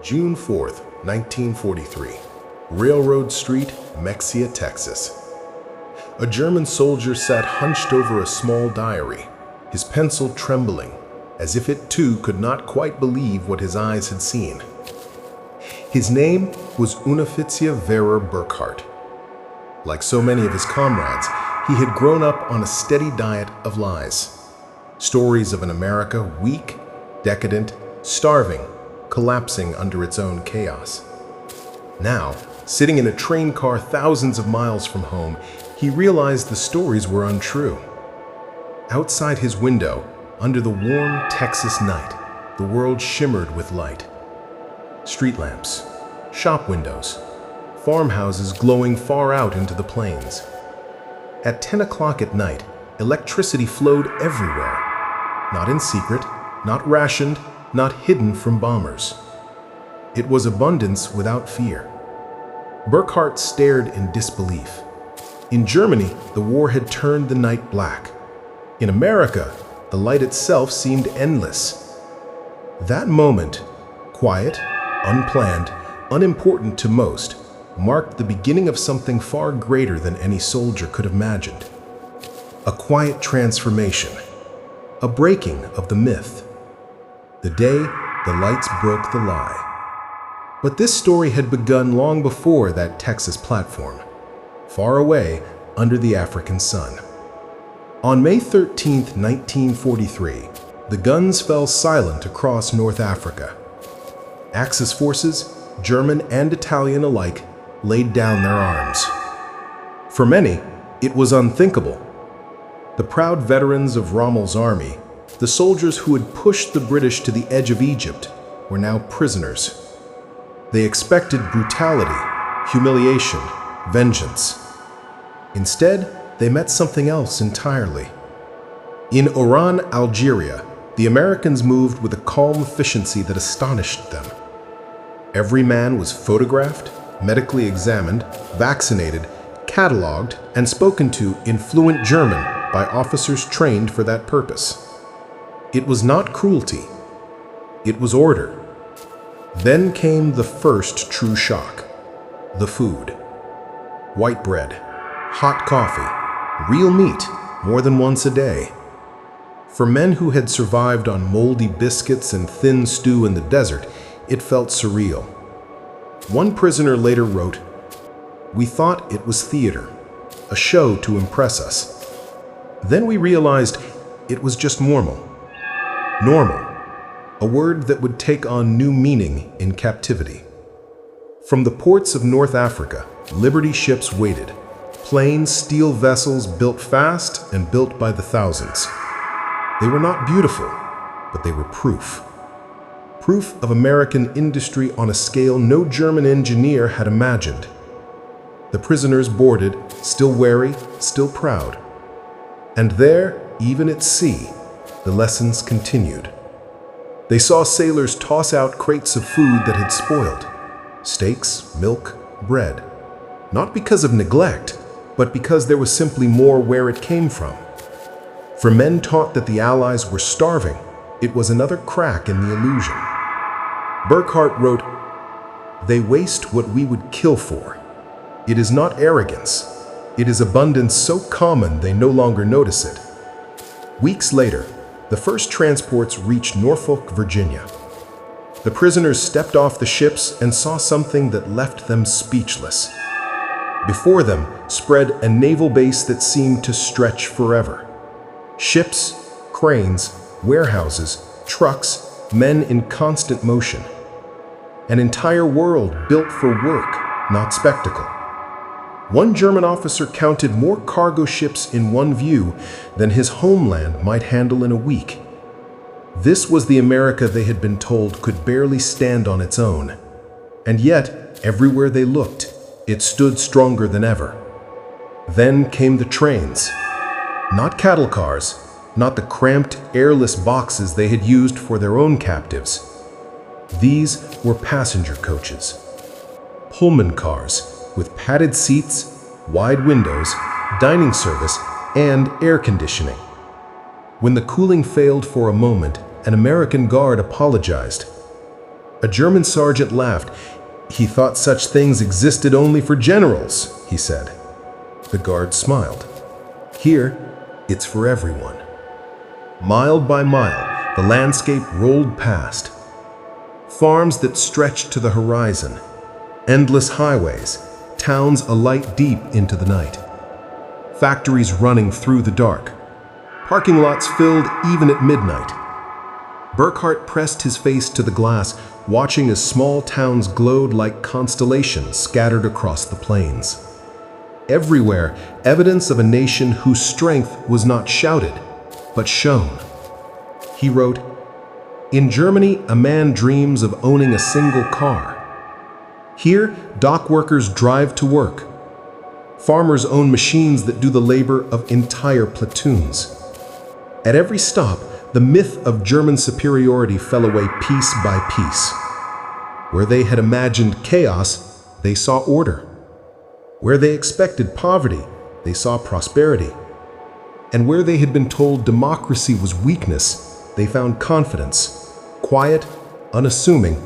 June 4th, 1943. Railroad Street, Mexia, Texas. A German soldier sat hunched over a small diary, his pencil trembling, as if it too could not quite believe what his eyes had seen. His name was Untold Burkhardt. Like so many of his comrades, he had grown up on a steady diet of lies. Stories of an America weak, decadent, starving, collapsing under its own chaos. Now, sitting in a train car thousands of miles from home, he realized the stories were untrue. Outside his window, under the warm Texas night, the world shimmered with light. Street lamps, shop windows, farmhouses glowing far out into the plains. At 10 o'clock at night, electricity flowed everywhere. Not in secret, not rationed, not hidden from bombers. It was abundance without fear. Burkhardt stared in disbelief. In Germany, the war had turned the night black. In America, the light itself seemed endless. That moment, quiet, unplanned, unimportant to most, marked the beginning of something far greater than any soldier could have imagined. A quiet transformation, a breaking of the myth. The day the lights broke the lie. But this story had begun long before that Texas platform, far away under the African sun. On May 13, 1943, the guns fell silent across North Africa. Axis forces, German and Italian alike, laid down their arms. For many, it was unthinkable. The proud veterans of Rommel's army, the soldiers who had pushed the British to the edge of Egypt, were now prisoners. They expected brutality, humiliation, vengeance. Instead, they met something else entirely. In Oran, Algeria, the Americans moved with a calm efficiency that astonished them. Every man was photographed, medically examined, vaccinated, cataloged, and spoken to in fluent German by officers trained for that purpose. It was not cruelty. It was order. Then came the first true shock. The food. White bread, hot coffee, real meat more than once a day. For men who had survived on moldy biscuits and thin stew in the desert, it felt surreal. One prisoner later wrote, "We thought it was theater, a show to impress us. Then we realized it was just normal. Normal, a word that would take on new meaning in captivity." From the ports of North Africa, Liberty ships waited, plain steel vessels built fast and built by the thousands. They were not beautiful, but they were proof. Proof of American industry on a scale no German engineer had imagined. The prisoners boarded, still wary, still proud. And there, even at sea, the lessons continued. They saw sailors toss out crates of food that had spoiled. Steaks, milk, bread. Not because of neglect, but because there was simply more where it came from. For men taught that the Allies were starving, it was another crack in the illusion. Burkhardt wrote, "They waste what we would kill for. It is not arrogance. It is abundance so common they no longer notice it." Weeks later, the first transports reached Norfolk, Virginia. The prisoners stepped off the ships and saw something that left them speechless. Before them spread a naval base that seemed to stretch forever. Ships, cranes, warehouses, trucks, men in constant motion. An entire world built for work, not spectacle. One German officer counted more cargo ships in one view than his homeland might handle in a week. This was the America they had been told could barely stand on its own. And yet, everywhere they looked, it stood stronger than ever. Then came the trains. Not cattle cars, not the cramped, airless boxes they had used for their own captives. These were passenger coaches. Pullman cars with padded seats, wide windows, dining service, and air conditioning. When the cooling failed for a moment, an American guard apologized. A German sergeant laughed. "He thought such things existed only for generals," he said. The guard smiled. "Here, it's for everyone." Mile by mile, the landscape rolled past. Farms that stretched to the horizon, endless highways, towns alight deep into the night. Factories running through the dark. Parking lots filled even at midnight. Burkhart pressed his face to the glass, watching as small towns glowed like constellations scattered across the plains. Everywhere, evidence of a nation whose strength was not shouted, but shown. He wrote, "In Germany, a man dreams of owning a single car. Here, dock workers drive to work. Farmers own machines that do the labor of entire platoons." At every stop, the myth of German superiority fell away piece by piece. Where they had imagined chaos, they saw order. Where they expected poverty, they saw prosperity. And where they had been told democracy was weakness, they found confidence, quiet, unassuming,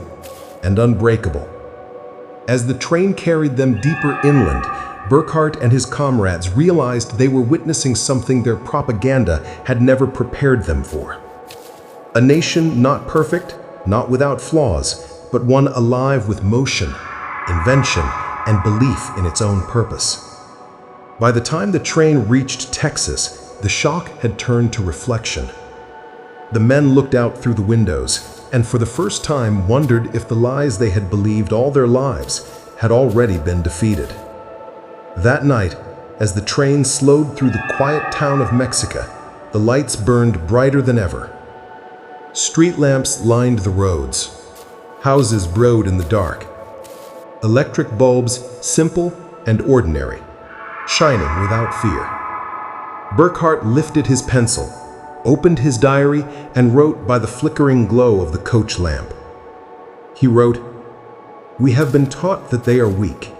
and unbreakable. As the train carried them deeper inland, Burkhart and his comrades realized they were witnessing something their propaganda had never prepared them for. A nation not perfect, not without flaws, but one alive with motion, invention, and belief in its own purpose. By the time the train reached Texas, the shock had turned to reflection. The men looked out through the windows and for the first time wondered if the lies they had believed all their lives had already been defeated. That night, as the train slowed through the quiet town of Mexico, the lights burned brighter than ever. Street lamps lined the roads. Houses glowed in the dark. Electric bulbs, simple and ordinary, shining without fear. Burkhart lifted his pencil, opened his diary, and wrote by the flickering glow of the coach lamp. He wrote, "We have been taught that they are weak,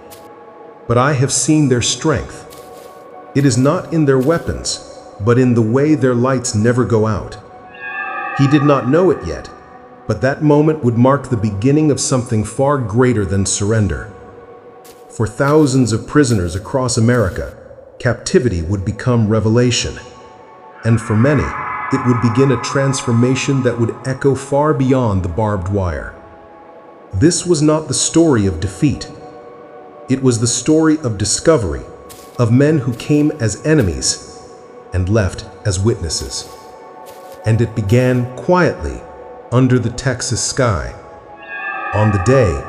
but I have seen their strength. It is not in their weapons, but in the way their lights never go out." He did not know it yet, but that moment would mark the beginning of something far greater than surrender. For thousands of prisoners across America, captivity would become revelation. And for many, it would begin a transformation that would echo far beyond the barbed wire. This was not the story of defeat. It was the story of discovery, of men who came as enemies and left as witnesses. And it began quietly under the Texas sky. On the day,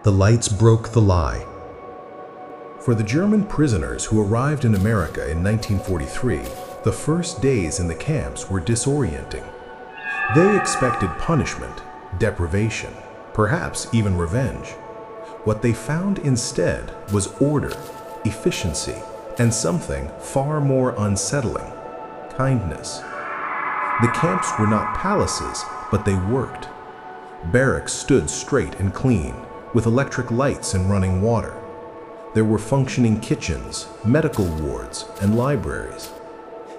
the lights broke the lie. For the German prisoners who arrived in America in 1943, the first days in the camps were disorienting. They expected punishment, deprivation, perhaps even revenge. What they found instead was order, efficiency, and something far more unsettling: kindness. The camps were not palaces, but they worked. Barracks stood straight and clean, with electric lights and running water. There were functioning kitchens, medical wards, and libraries.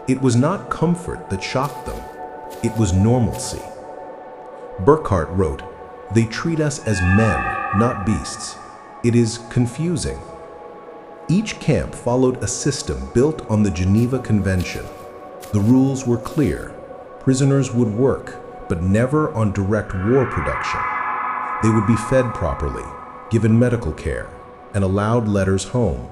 It was not comfort that shocked them. It was normalcy. Burkhart wrote, "They treat us as men, not beasts. It is confusing." Each camp followed a system built on the Geneva Convention. The rules were clear. Prisoners would work, but never on direct war production. They would be fed properly, given medical care, and allowed letters home.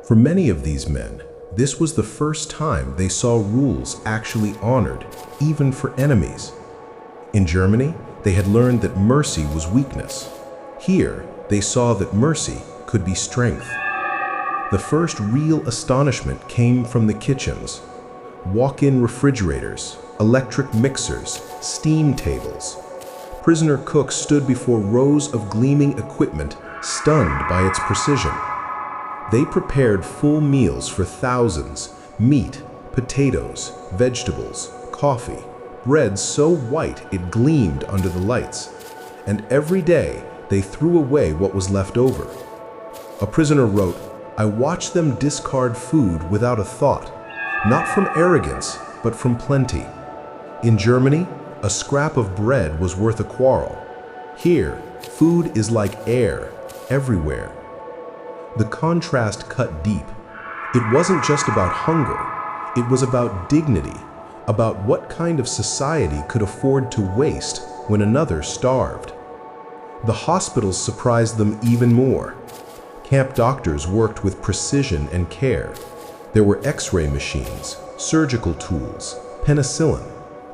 For many of these men, this was the first time they saw rules actually honored, even for enemies. In Germany, they had learned that mercy was weakness. Here, they saw that mercy could be strength. The first real astonishment came from the kitchens. Walk-in refrigerators, electric mixers, steam tables. Prisoner cooks stood before rows of gleaming equipment, stunned by its precision. They prepared full meals for thousands: meat, potatoes, vegetables, coffee, bread so white it gleamed under the lights. And every day, they threw away what was left over. A prisoner wrote, "I watched them discard food without a thought, not from arrogance, but from plenty." In Germany, a scrap of bread was worth a quarrel. Here, food is like air, everywhere. The contrast cut deep. It wasn't just about hunger, it was about dignity, about what kind of society could afford to waste when another starved. The hospitals surprised them even more. Camp doctors worked with precision and care. There were X-ray machines, surgical tools, penicillin,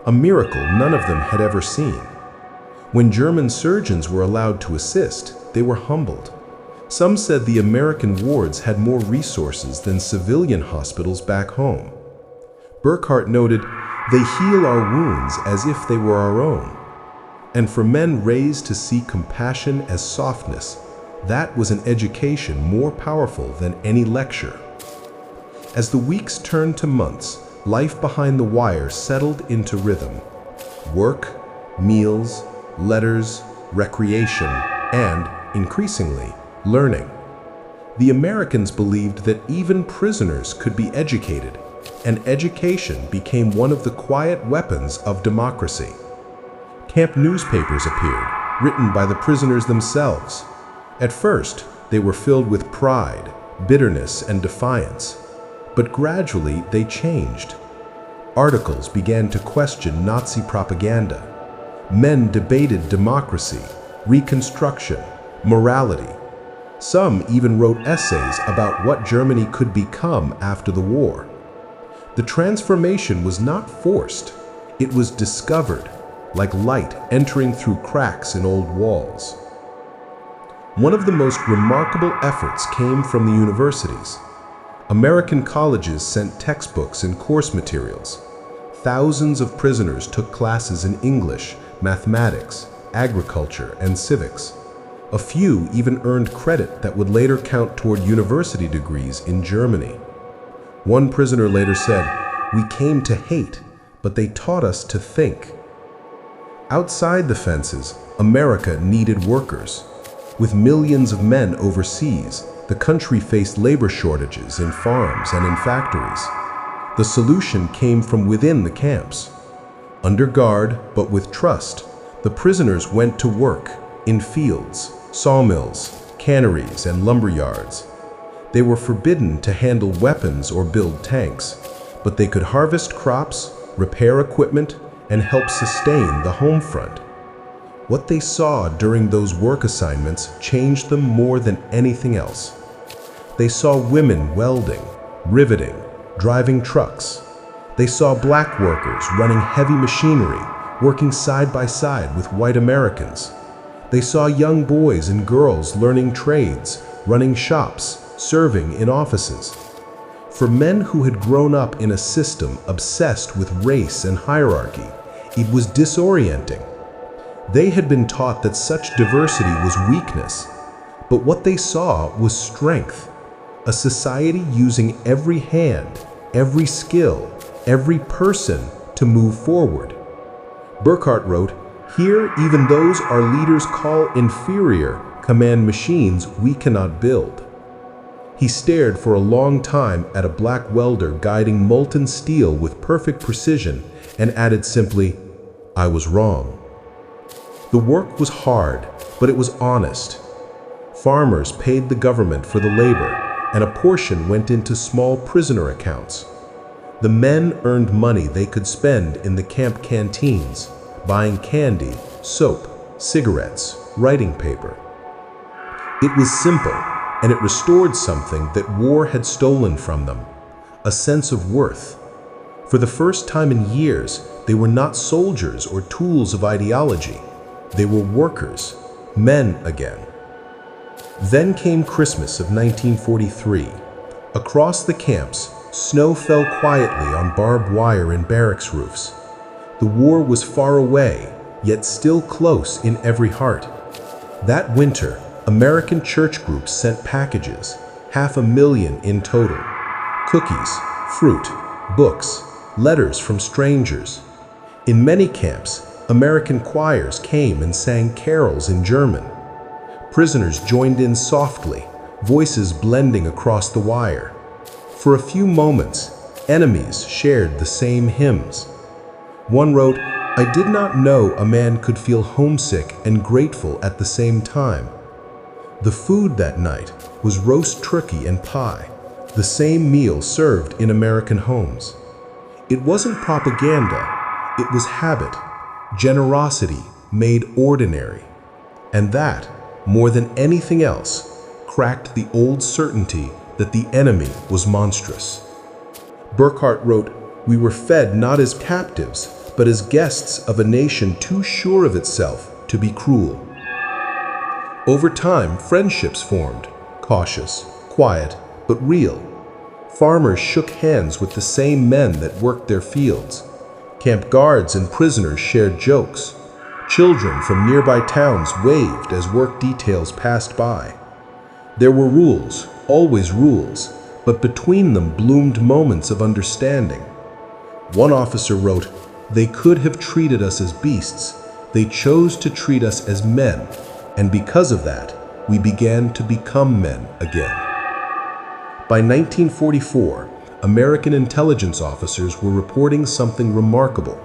a miracle none of them had ever seen. When German surgeons were allowed to assist, they were humbled. Some said the American wards had more resources than civilian hospitals back home. Burckhardt noted, "They heal our wounds as if they were our own." And for men raised to see compassion as softness, that was an education more powerful than any lecture. As the weeks turned to months, life behind the wire settled into rhythm. Work, meals, letters, recreation, and, increasingly, learning. The Americans believed that even prisoners could be educated, and education became one of the quiet weapons of democracy. Camp newspapers appeared, written by the prisoners themselves. At first, they were filled with pride, bitterness, and defiance. But gradually, they changed. Articles began to question Nazi propaganda. Men debated democracy, reconstruction, morality. Some even wrote essays about what Germany could become after the war. The transformation was not forced. It was discovered, like light entering through cracks in old walls. One of the most remarkable efforts came from the universities. American colleges sent textbooks and course materials. Thousands of prisoners took classes in English, mathematics, agriculture, and civics. A few even earned credit that would later count toward university degrees in Germany. One prisoner later said, "We came to hate, but they taught us to think." Outside the fences, America needed workers. With millions of men overseas, the country faced labor shortages in farms and in factories. The solution came from within the camps. Under guard, but with trust, the prisoners went to work in fields, sawmills, canneries, and lumber yards. They were forbidden to handle weapons or build tanks, but they could harvest crops, repair equipment, and help sustain the home front. What they saw during those work assignments changed them more than anything else. They saw women welding, riveting, driving trucks. They saw black workers running heavy machinery, working side by side with white Americans. They saw young boys and girls learning trades, running shops, serving in offices. For men who had grown up in a system obsessed with race and hierarchy, it was disorienting. They had been taught that such diversity was weakness, but what they saw was strength. A society using every hand, every skill, every person to move forward. Burckhardt wrote, "Here, even those our leaders call inferior command machines we cannot build." He stared for a long time at a black welder guiding molten steel with perfect precision and added simply, "I was wrong." The work was hard, but it was honest. Farmers paid the government for the labor, and a portion went into small prisoner accounts. The men earned money they could spend in the camp canteens, buying candy, soap, cigarettes, writing paper. It was simple, and it restored something that war had stolen from them, a sense of worth. For the first time in years, they were not soldiers or tools of ideology. They were workers, men again. Then came Christmas of 1943. Across the camps, snow fell quietly on barbed wire and barracks roofs. The war was far away, yet still close in every heart. That winter, American church groups sent packages, 500,000 in total. Cookies, fruit, books, letters from strangers. In many camps, American choirs came and sang carols in German. Prisoners joined in softly, voices blending across the wire. For a few moments, enemies shared the same hymns. One wrote, I did not know a man could feel homesick and grateful at the same time. The food that night was roast turkey and pie, the same meal served in American homes. It wasn't propaganda, it was habit, generosity made ordinary. And that, more than anything else, cracked the old certainty that the enemy was monstrous. Burckhardt wrote, "We were fed not as captives, but as guests of a nation too sure of itself to be cruel." Over time, friendships formed, cautious, quiet, but real. Farmers shook hands with the same men that worked their fields. Camp guards and prisoners shared jokes. Children from nearby towns waved as work details passed by. There were rules, always rules, but between them bloomed moments of understanding. One officer wrote, "They could have treated us as beasts. They chose to treat us as men, and because of that, we began to become men again." By 1944, American intelligence officers were reporting something remarkable,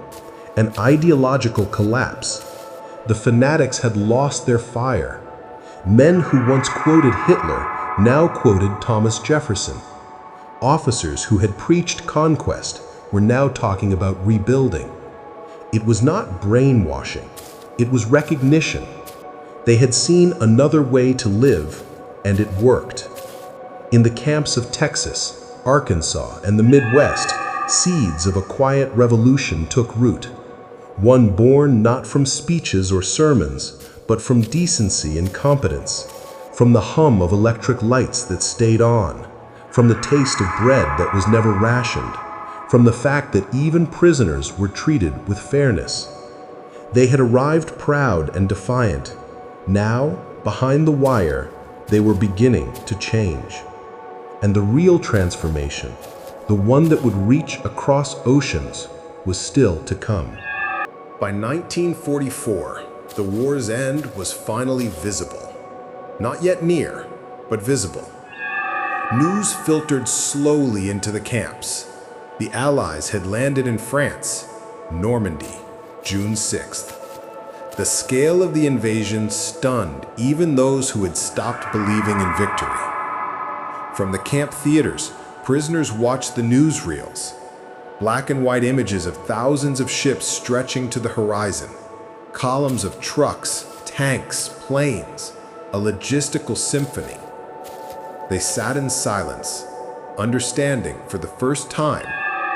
an ideological collapse. The fanatics had lost their fire. Men who once quoted Hitler now quoted Thomas Jefferson. Officers who had preached conquest were now talking about rebuilding. It was not brainwashing, it was recognition. They had seen another way to live, and it worked. In the camps of Texas, Arkansas, and the Midwest, seeds of a quiet revolution took root. One born not from speeches or sermons, but from decency and competence, from the hum of electric lights that stayed on, from the taste of bread that was never rationed, from the fact that even prisoners were treated with fairness. They had arrived proud and defiant. Now, behind the wire, they were beginning to change. And the real transformation, the one that would reach across oceans, was still to come. By 1944, the war's end was finally visible. Not yet near, but visible. News filtered slowly into the camps. The Allies had landed in France, Normandy, June 6th. The scale of the invasion stunned even those who had stopped believing in victory. From the camp theaters, prisoners watched the newsreels. Black and white images of thousands of ships stretching to the horizon. Columns of trucks, tanks, planes, a logistical symphony. They sat in silence, understanding for the first time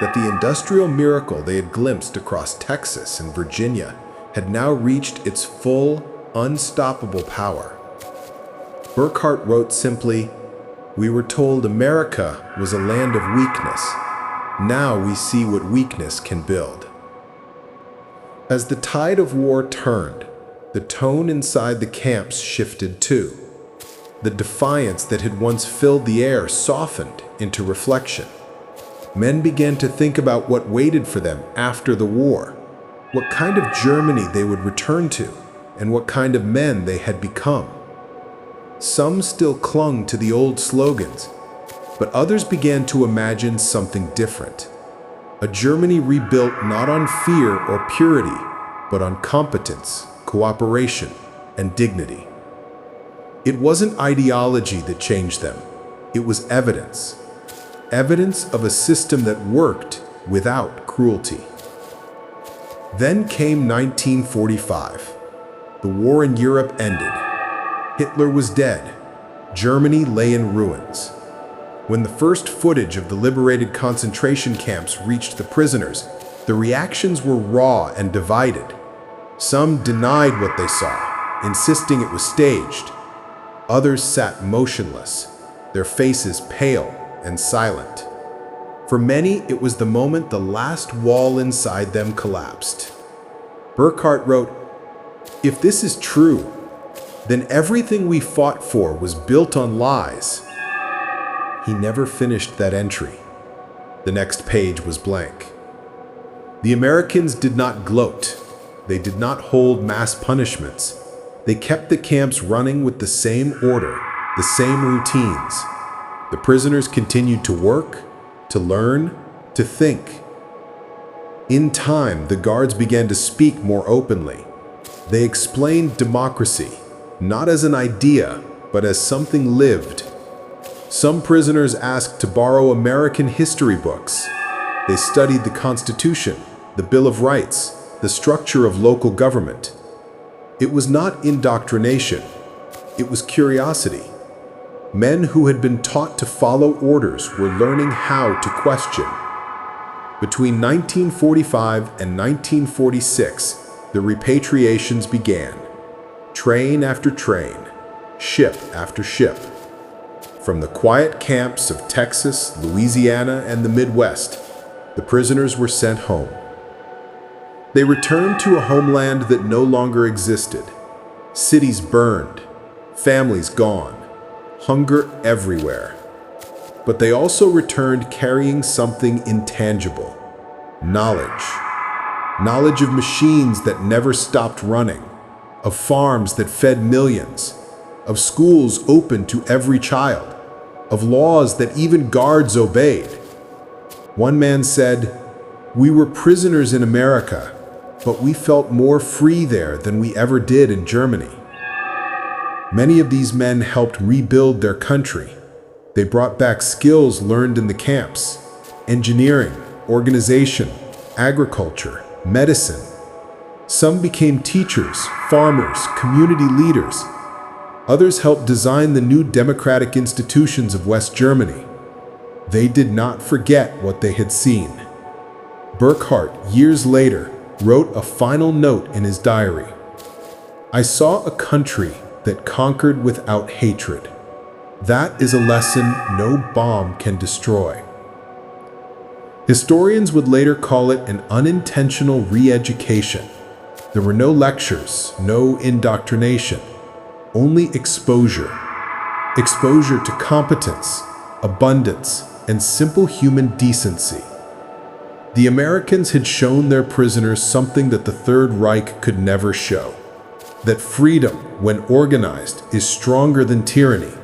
that the industrial miracle they had glimpsed across Texas and Virginia had now reached its full, unstoppable power. Burckhardt wrote simply, "We were told America was a land of weakness. Now we see what weakness can build." As the tide of war turned, the tone inside the camps shifted too. The defiance that had once filled the air softened into reflection. Men began to think about what waited for them after the war, what kind of Germany they would return to, and what kind of men they had become. Some still clung to the old slogans, but others began to imagine something different. A Germany rebuilt not on fear or purity, but on competence, cooperation, and dignity. It wasn't ideology that changed them. It was evidence. Evidence of a system that worked without cruelty. Then came 1945. The war in Europe ended. Hitler was dead. Germany lay in ruins. When the first footage of the liberated concentration camps reached the prisoners, the reactions were raw and divided. Some denied what they saw, insisting it was staged. Others sat motionless, their faces pale and silent. For many, it was the moment the last wall inside them collapsed. Burckhardt wrote, "If this is true, then everything we fought for was built on lies." He never finished that entry. The next page was blank. The Americans did not gloat. They did not hold mass punishments. They kept the camps running with the same order, the same routines. The prisoners continued to work, to learn, to think. In time, the guards began to speak more openly. They explained democracy, not as an idea, but as something lived. Some prisoners asked to borrow American history books. They studied the Constitution, the Bill of Rights, the structure of local government. It was not indoctrination, it was curiosity. Men who had been taught to follow orders were learning how to question. Between 1945 and 1946, the repatriations began. Train after train, ship after ship. From the quiet camps of Texas, Louisiana, and the Midwest, the prisoners were sent home. They returned to a homeland that no longer existed. Cities burned, families gone, hunger everywhere. But they also returned carrying something intangible: knowledge. Knowledge of machines that never stopped running, of farms that fed millions, of schools open to every child, of laws that even guards obeyed. One man said, "We were prisoners in America, but we felt more free there than we ever did in Germany." Many of these men helped rebuild their country. They brought back skills learned in the camps: engineering, organization, agriculture, medicine. Some became teachers, farmers, community leaders. Others helped design the new democratic institutions of West Germany. They did not forget what they had seen. Burckhardt, years later, wrote a final note in his diary. "I saw a country that conquered without hatred. That is a lesson no bomb can destroy." Historians would later call it an unintentional re-education. There were no lectures, no indoctrination, only exposure. Exposure to competence, abundance, and simple human decency. The Americans had shown their prisoners something that the Third Reich could never show: that freedom, when organized, is stronger than tyranny;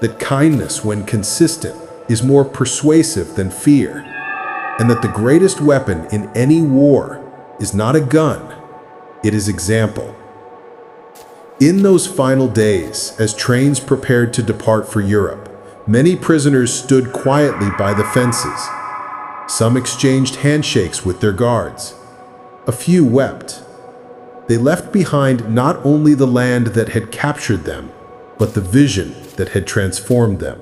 that kindness, when consistent, is more persuasive than fear; and that the greatest weapon in any war is not a gun, it is example. In those final days, as trains prepared to depart for Europe, many prisoners stood quietly by the fences. Some exchanged handshakes with their guards. A few wept. They left behind not only the land that had captured them, but the vision that had transformed them.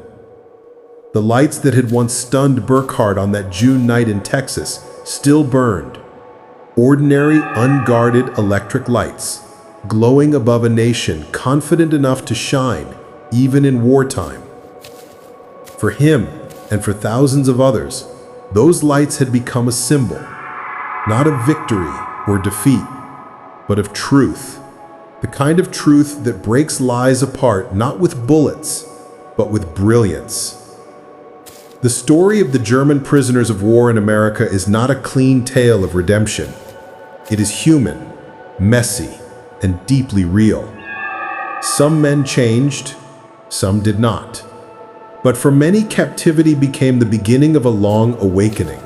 The lights that had once stunned Burckhardt on that June night in Texas still burned. Ordinary, unguarded electric lights, glowing above a nation confident enough to shine, even in wartime. For him, and for thousands of others, those lights had become a symbol, not of victory or defeat, but of truth. The kind of truth that breaks lies apart not with bullets, but with brilliance. The story of the German prisoners of war in America is not a clean tale of redemption. It is human, messy, and deeply real. Some men changed, some did not. But for many, captivity became the beginning of a long awakening.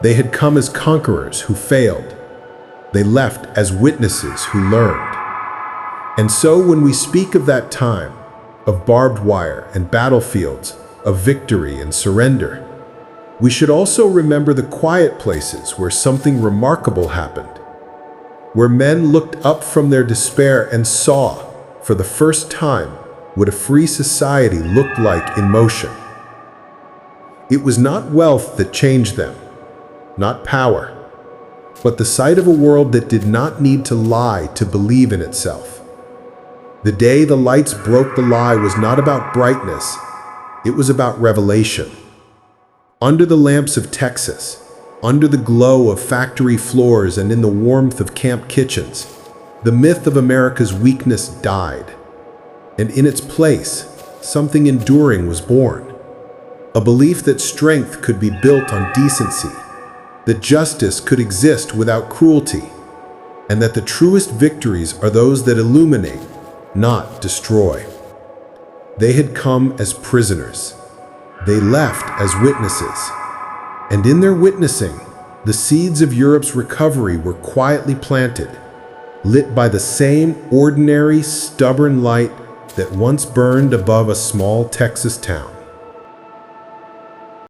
They had come as conquerors who failed. They left as witnesses who learned. And so when we speak of that time, of barbed wire and battlefields, of victory and surrender, we should also remember the quiet places where something remarkable happened, where men looked up from their despair and saw, for the first time, what a free society looked like in motion. It was not wealth that changed them, not power, but the sight of a world that did not need to lie to believe in itself. The day the lights broke the lie was not about brightness, it was about revelation. Under the lamps of Texas, under the glow of factory floors and in the warmth of camp kitchens, the myth of America's weakness died. And in its place, something enduring was born. A belief that strength could be built on decency, that justice could exist without cruelty, and that the truest victories are those that illuminate, not destroy. They had come as prisoners. They left as witnesses. And in their witnessing, The seeds of Europe's recovery were quietly planted, lit by the same ordinary, stubborn light that once burned above a small Texas town.